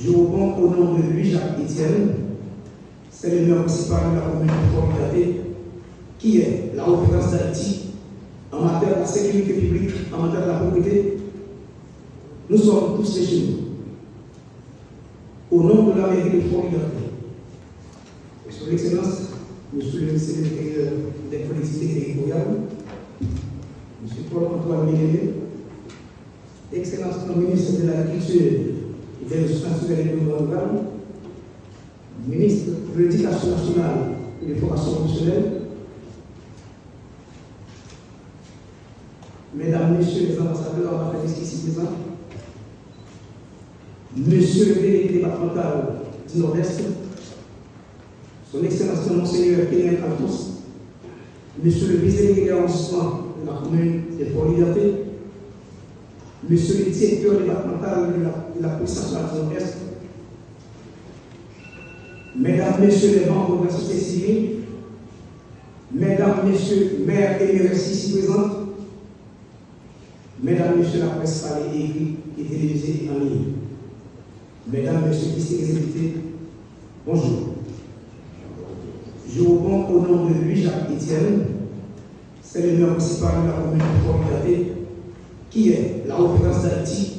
Je reprends au nom de Louis-Jacques Etienne, c'est le maire municipal de la commune de Fort-Liberté, qui est la référence d'Haïti en matière de la sécurité publique, en matière de la propriété. Nous sommes tous les chez nous. Au nom de la mairie de Fort-Liberté, Son Excellence, Monsieur le Secrétaire des collectivités territoriales, Monsieur Paul-Antoine Méléné, Excellence le ministre de l'Agriculture et des Ressources naturelles et environnementales, ministre de l'Éducation nationale et de la formation professionnelle, Mesdames, Messieurs les ambassadeurs en affaires ici présents, Monsieur le délégué départemental du Nord-Est, Son Excellence Monseigneur Kenyan Altos, Monsieur le vice-délégué d'arrondissement de la commune de Fort-Liberté, Monsieur le directeur départemental de la police nationale du Nord-Est, Mesdames, Messieurs les membres de la société civile, Mesdames, Messieurs, maires et maires ici présentes, Mesdames, Messieurs la presse parlée, écrite et télévisée en ligne, Mesdames, Messieurs les invités, bonjour. Je reprends au nom de Louis-Jacques Etienne, c'est le maire municipal de la commune de Fort-Liberté, qui est la référence d'Haïti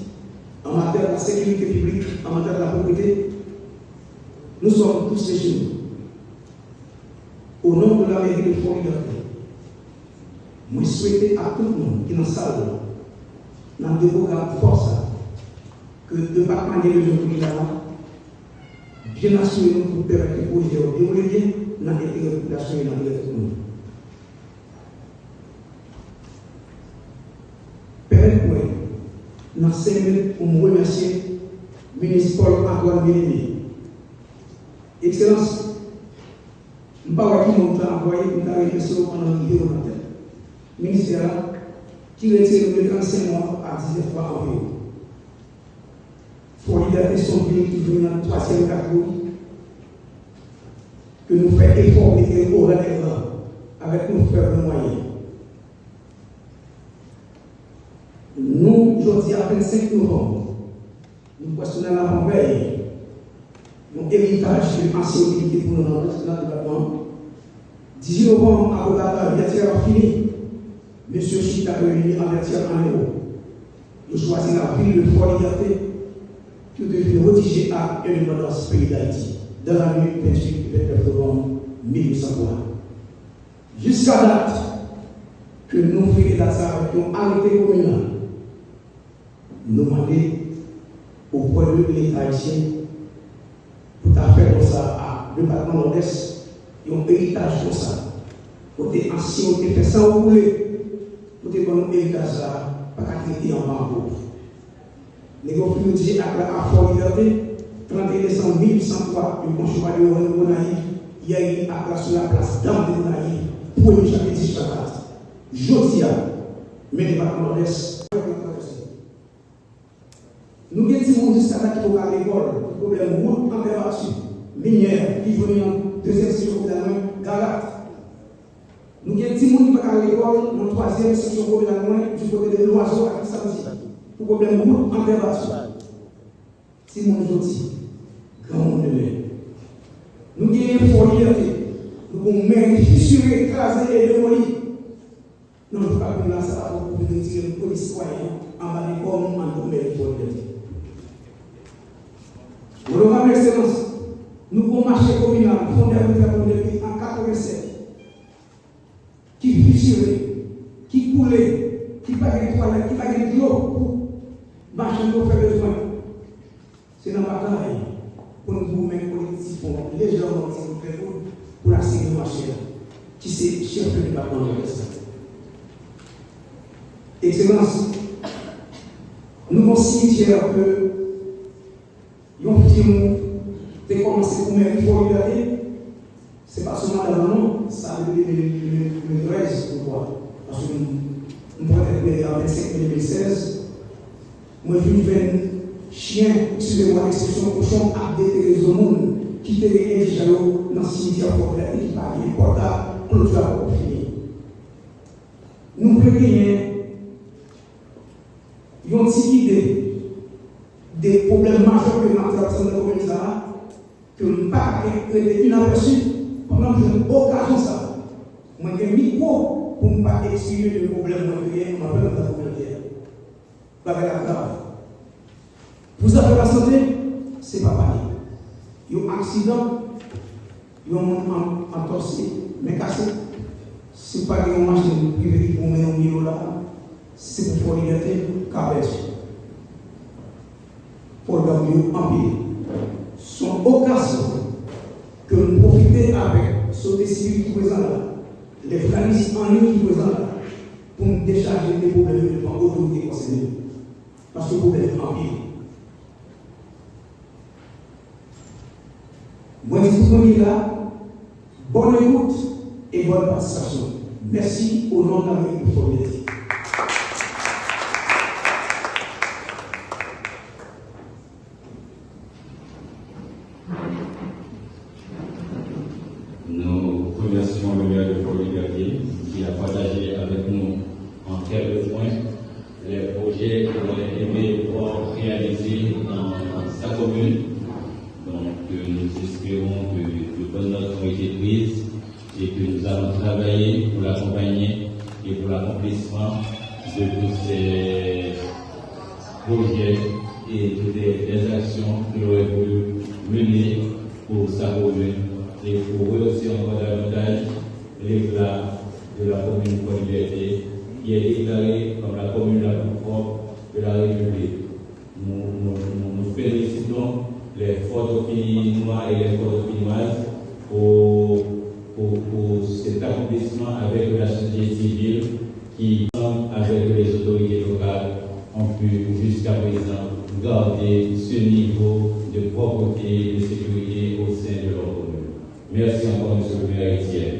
en matière de la sécurité publique, en matière de la propriété. Nous sommes tous les chez nous. Au nom de la mairie de Fort-Liberté, je souhaite à tout le monde qui est dans la salle, dans le programme force, que le département des régions bien assuré nous pour permettre les projets de développer dans l'intérêt de la population et dans l'intérêt de tout le monde. Permettez-moi, dans 5 minutes, pour me remercier le ministre Paul-Antoine Méléné. Excellence, je ne sais pas qui m'ont envoyé pour nous remercier pendant une vidéo dans la tête. Le ministère qui retire de 35 mois à 19 fois environ. Fort-Liberté sont pays qui viennent dans la 3e catégorie, que nous faisons effort de au relèvement avec nos faibles moyens. Nous, aujourd'hui, à 25 novembre, nous questionnons la veille, nos héritages de ancienneté pour nous dans le département. 18 novembre, à Vertière fini, M. Chita réuni en Vertière en héros. Nous choisissons la ville de Fort-Liberté qui devait retiger à l'indépendance pays d'Haïti dans la nuit 28 et 29 novembre 1803. Jusqu'à date que nous faisons ça avec un arrêté communal, nous demandons au peuple de l'État haïtien pour faire ça à département Nord-Est et un héritage comme ça. Côté ancien, on fait ça au poulet, côté bon héritage ça, pas qu'à traiter en bas pauvre. Les gars nous disent à Fort-Liberté, 31 décembre 1803, le bon chevalier de Monaï, il y a eu à sur la place d'Am de Monaï, pour le chapitre 18 Jodia, mais département Nord-Est. Nous avons dit que jusqu'à là qui à l'école, le problème route en débattu, minière, qui venait en deuxième section communale, Galat. Nous avons dit que à l'école, dans la 3e section communale, du côté de l'oiseau à Kissamzi. Pour problème route en débattu. Si mon outil, grand monde de l'air. Nous avons Fort-Liberté, nous avons maire fissuré, écrasé et démoli. Nous ne pouvons pas venir ça pour nous tirer le police citoyen en bas des corps en maire Fort-Liberté. Madame Excellence, nous avons marché communal, fondé depuis en 87, qui fissurait, qui coulait, qui payait les toilettes, qui payait de l'eau pour marcher pour faire besoin. C'est dans la bataille pour nous mettre politique légèrement pour la sécurité marché, qui c'est chef du département de l'Est. Excellence, nous avons cimetière que nous avons commencé pour mettre Fort-Liberté. Ce n'est pas seulement dans le nom, ça a été le 13 pour voir. Parce que nous avons été en 25 2016. Moi, je suis un chien, excusez-moi l'expression, cochon, à déterrer au monde, qui était indigène dans le cimetière Fort-Liberté, qui parle important, on ne doit pas finir. Nous pouvons gagner une petite idée des problèmes majeurs que nous avons dans la commune, que nous n'avons pas été inaperçus pendant que j'ai une occasion ça. Moi, j'ai un micro pour ne pas exprimer le problème que j'ai dans la communauté. Pas grave. Vous avez la santé, ce n'est pas pareil. Il y a un accident, il y a un monde entorsé, mais cassé. Ce n'est pas une machine privée qui vous met au milieu là, c'est pour faire liberté, qu'à pour le mieux en pile. Son occasion que nous profitons avec ce décibel qui est présent là, les flanistes en ligne qui sont présents là, pour nous décharger des problèmes devant l'autorité concernée. Parce que le problème est en pile. Moi, je dis tout là, bonne écoute et bonne participation. Merci au nom de la communauté. Nous remercions le maire de Fort-Liberté qui a partagé avec nous en quelques points les projets qu'il aurait aimé voir réalisés dans sa commune. Donc, nous espérons que de bonnes notes ont été prises et que nous allons travailler pour l'accompagner et pour l'accomplissement de tous ces projets et toutes les actions qu'il aurait voulu mener pour sa commune et pour rehausser encore davantage l'éclat de la commune de Fort-Liberté qui est déclarée comme la commune la plus propre de la République. Nous félicitons les Fort-Dauphinois et les Fort-Dauphinoises pour cet accomplissement avec la société civile qui, avec les autorités locales, ont pu jusqu'à présent garder ce niveau de propreté et de sécurité au sein de leur commune. Merci encore, M. le maire Etienne.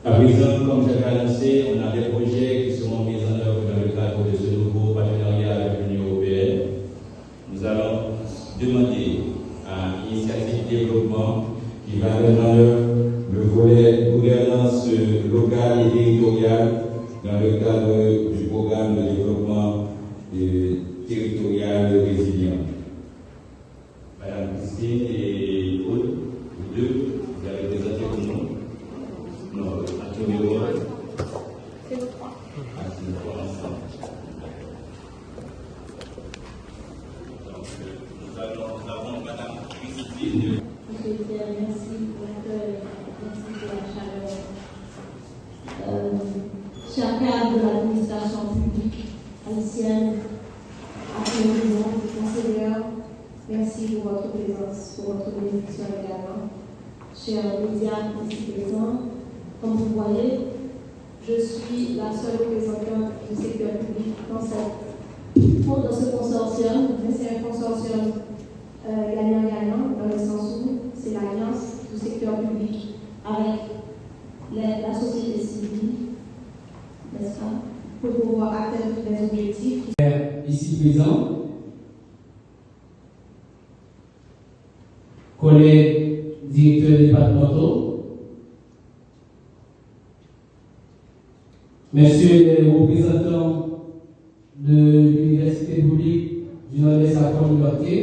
À présent, comme j'avais annoncé, on a des projets qui seront mis en œuvre dans le cadre de ce nouveau partenariat avec l'Union européenne. Nous allons demander à Initiative Développement qui va mettre en œuvre le volet gouvernance locale et territoriale dans le cadre du programme de développement territorial résilient. Madame Christine et Aude, vous deux, vous avez présenté pour nous. Non, Antonio. C'est le 3. Ah, c'est le 3 ensemble. Donc, nous avons Madame Christine. Monsieur Pierre, merci pour l'accueil, merci pour la chaleur. Chers cadres de l'administration publique haïtienne, président, conseillers, merci pour votre présence, pour votre bénédiction également. Chers médias ici présents, comme vous voyez, je suis la seule représentante du secteur public dans ce consortium, mais c'est un consortium gagnant-gagnant dans le sens où c'est l'alliance du secteur public avec la société civile, n'est-ce pas, pour pouvoir atteindre les objectifs. Ici présent, collègues directeurs départementaux, messieurs les représentants de l'Université publique du Nord-Est à Fort-Liberté,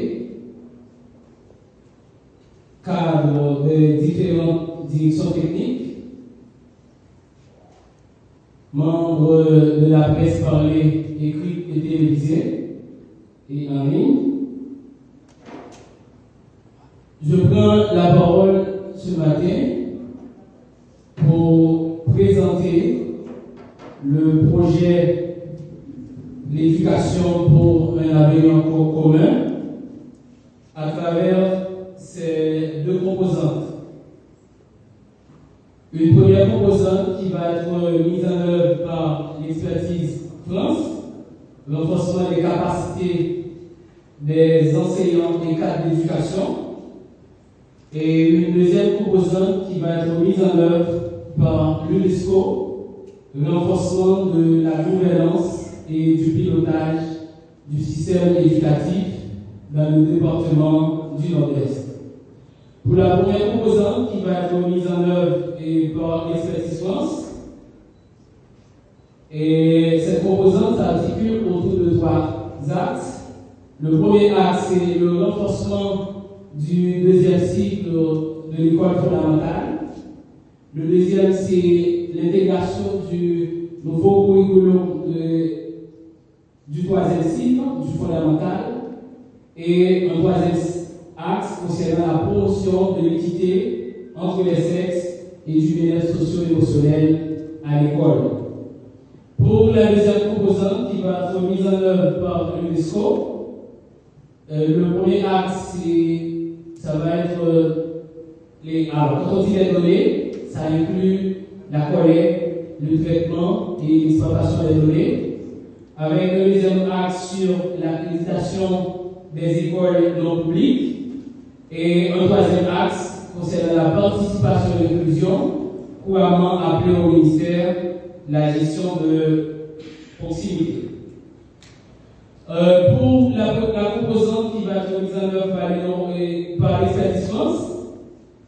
cadres de différentes directions techniques, membres de la presse parlée, écrite et télévisée et en ligne. Je prends la parole ce matin pour présenter le projet L'éducation pour un avenir commun à travers ces deux composantes. Une première composante qui va être mise en œuvre par l'expertise France, renforcement des capacités des enseignants et cadres d'éducation, et une deuxième composante qui va être mise en œuvre par l'UNESCO, renforcement de la gouvernance et du pilotage du système éducatif dans le département du Nord-Est. Pour la première composante qui va être mise en œuvre et par l'expertise France, Et cette composante s'articule autour de 3 axes. Le premier axe, c'est le renforcement du deuxième cycle de l'école fondamentale. Le deuxième, c'est l'intégration du nouveau curriculum du troisième cycle, du fondamental. Et un troisième axe concernant la promotion de l'équité entre les sexes et du bien-être socio-émotionnel à l'école. Pour la deuxième composante qui va être mise en œuvre par l'UNESCO, le premier axe, ça va être quand on dit les données, ça inclut la collecte, le traitement et l'exploitation des données, avec le deuxième axe sur l'accréditation des écoles non publiques et un troisième axe concernant la participation et l'inclusion, couramment appelé au ministère la gestion de proximité. Pour la composante qui va être mise en œuvre par l'expertise France,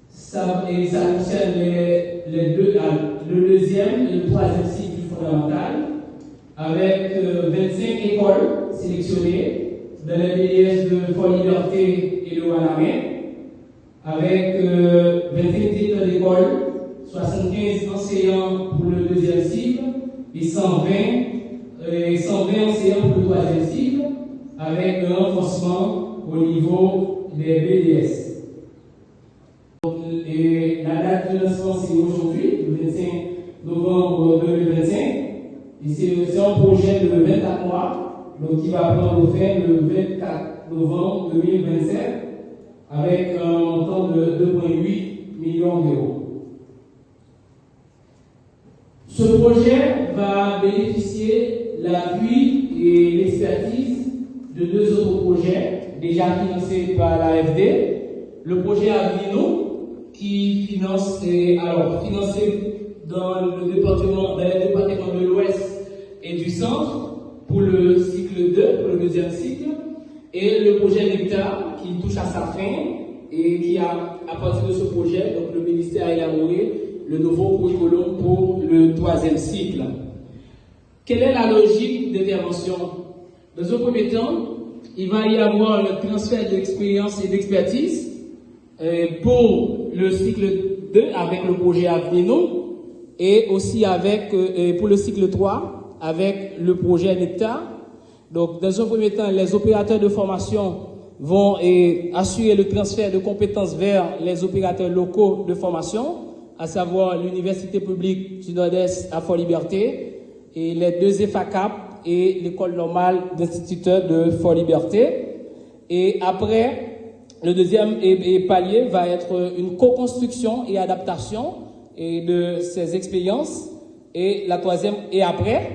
ça concerne le deuxième et le troisième cycle du fondamental, avec 25 écoles sélectionnées dans les BDS de Fort-Liberté et le Wanamé, avec 21 directeurs d'école, 75 enseignants pour le deuxième cycle et 120 enseignants pour le troisième cycle, avec un renforcement au niveau des BDS. Et la date de lancement, c'est aujourd'hui, le 25 novembre 2025. Et c'est un projet de 24 mois, donc qui va prendre fin le 24 novembre 2027, avec un montant de 2,8 millions d'euros. Ce projet va bénéficier l'appui et l'expertise de 2 autres projets déjà financés par l'AFD. Le projet Avino, qui financé dans les départements de l'Ouest et du Centre pour le cycle 2, pour le deuxième cycle, et le projet Nectar qui touche à sa fin et qui a, à partir de ce projet, donc le ministère a élaboré le nouveau curriculum pour le troisième cycle. Quelle est la logique d'intervention? Dans un premier temps, il va y avoir le transfert d'expérience et d'expertise pour le cycle 2 avec le projet Avnino et aussi pour le cycle 3 avec le projet Nectar. Donc, dans un premier temps, les opérateurs de formation vont assurer le transfert de compétences vers les opérateurs locaux de formation, à savoir l'Université publique du Nord-Est à Fort-Liberté et les 2 EFACAP et l'école normale d'instituteurs de Fort-Liberté. Et après, le deuxième palier va être une co-construction et adaptation de ces expériences. Et la troisième, et après,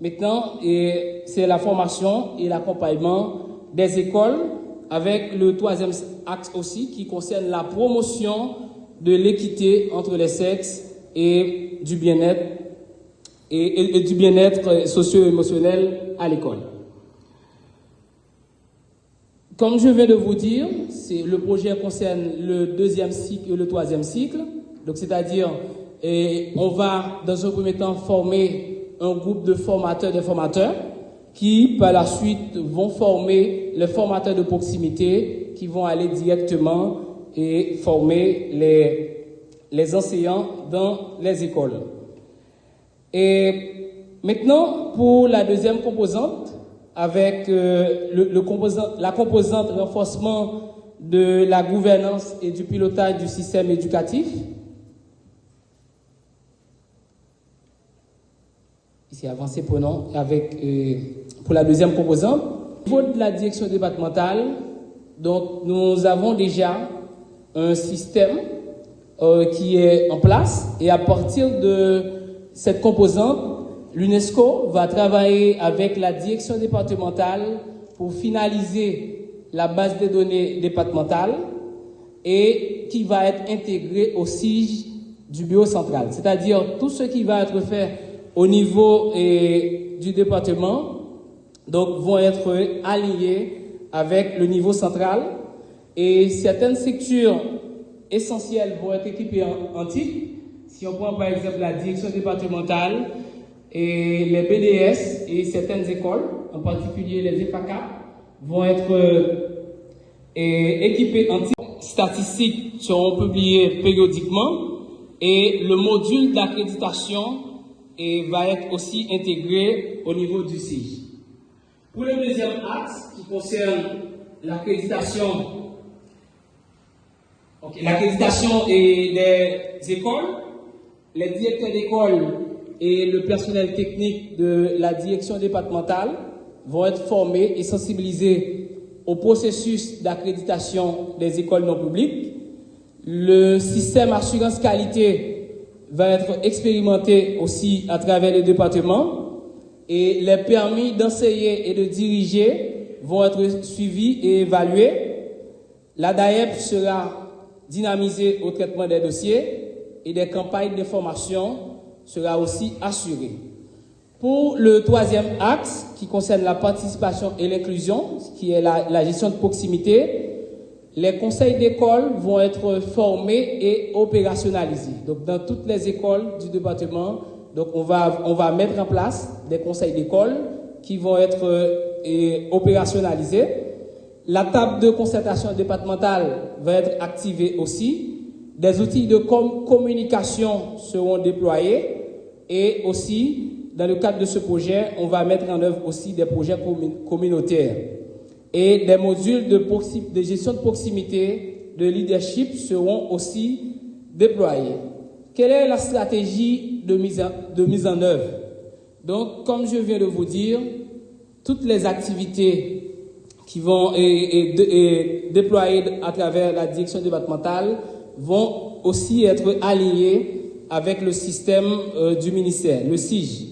maintenant, c'est la formation et l'accompagnement des écoles avec le troisième axe aussi qui concerne la promotion de l'équité entre les sexes et du bien-être et du bien-être socio-émotionnel à l'école. Comme je viens de vous dire, le projet concerne le deuxième cycle et le troisième cycle. Donc, c'est-à-dire, on va, dans un premier temps, former un groupe de formateurs et de formateurs qui, par la suite, vont former les formateurs de proximité qui vont aller directement et former les enseignants dans les écoles. Et maintenant, pour la deuxième composante, avec la composante renforcement de la gouvernance et du pilotage du système éducatif. Ici, avancé pour la deuxième composante. Au niveau de la direction départementale, donc, nous avons déjà un système qui est en place et à partir de cette composante, l'UNESCO va travailler avec la direction départementale pour finaliser la base de données départementale et qui va être intégrée au SIG du bureau central. C'est-à-dire tout ce qui va être fait au niveau du département donc, vont être alignés avec le niveau central et certaines structures essentielles vont être équipées en titre. Si on prend par exemple la direction départementale, et les BDS et certaines écoles, en particulier les EFACA, vont être équipés en statistiques seront publiés périodiquement et le module d'accréditation va être aussi intégré au niveau du SIG. Pour le deuxième axe qui concerne l'accréditation, des écoles, les directeurs d'école et le personnel technique de la direction départementale vont être formés et sensibilisés au processus d'accréditation des écoles non publiques. Le système assurance qualité va être expérimenté aussi à travers les départements et les permis d'enseigner et de diriger vont être suivis et évalués. La DAEP sera dynamisée au traitement des dossiers et des campagnes de formation sera aussi assurée. Pour le troisième axe, qui concerne la participation et l'inclusion, qui est la gestion de proximité, les conseils d'école vont être formés et opérationnalisés. Donc, dans toutes les écoles du département, donc on va mettre en place des conseils d'école qui vont être opérationnalisés. La table de concertation départementale va être activée aussi. Des outils de communication seront déployés et aussi, dans le cadre de ce projet, on va mettre en œuvre aussi des projets communautaires. Et des modules de gestion de proximité, de leadership seront aussi déployés. Quelle est la stratégie de mise en œuvre? Donc, comme je viens de vous dire, toutes les activités qui vont être déployées à travers la direction départementale vont aussi être alignées avec le système du ministère, le SIG.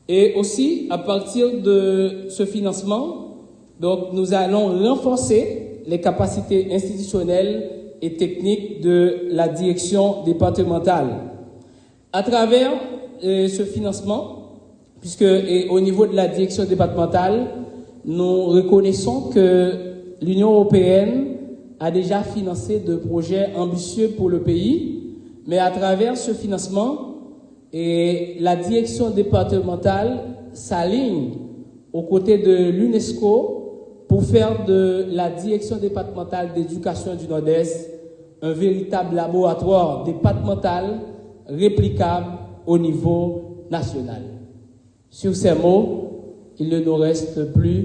Et aussi, à partir de ce financement, donc, nous allons renforcer les capacités institutionnelles et techniques de la direction départementale. À travers ce financement, puisque au niveau de la direction départementale, nous reconnaissons que l'Union européenne a déjà financé de projets ambitieux pour le pays, mais à travers ce financement, la direction départementale s'aligne aux côtés de l'UNESCO pour faire de la direction départementale d'éducation du Nord-Est un véritable laboratoire départemental réplicable au niveau national. Sur ces mots, il ne nous reste plus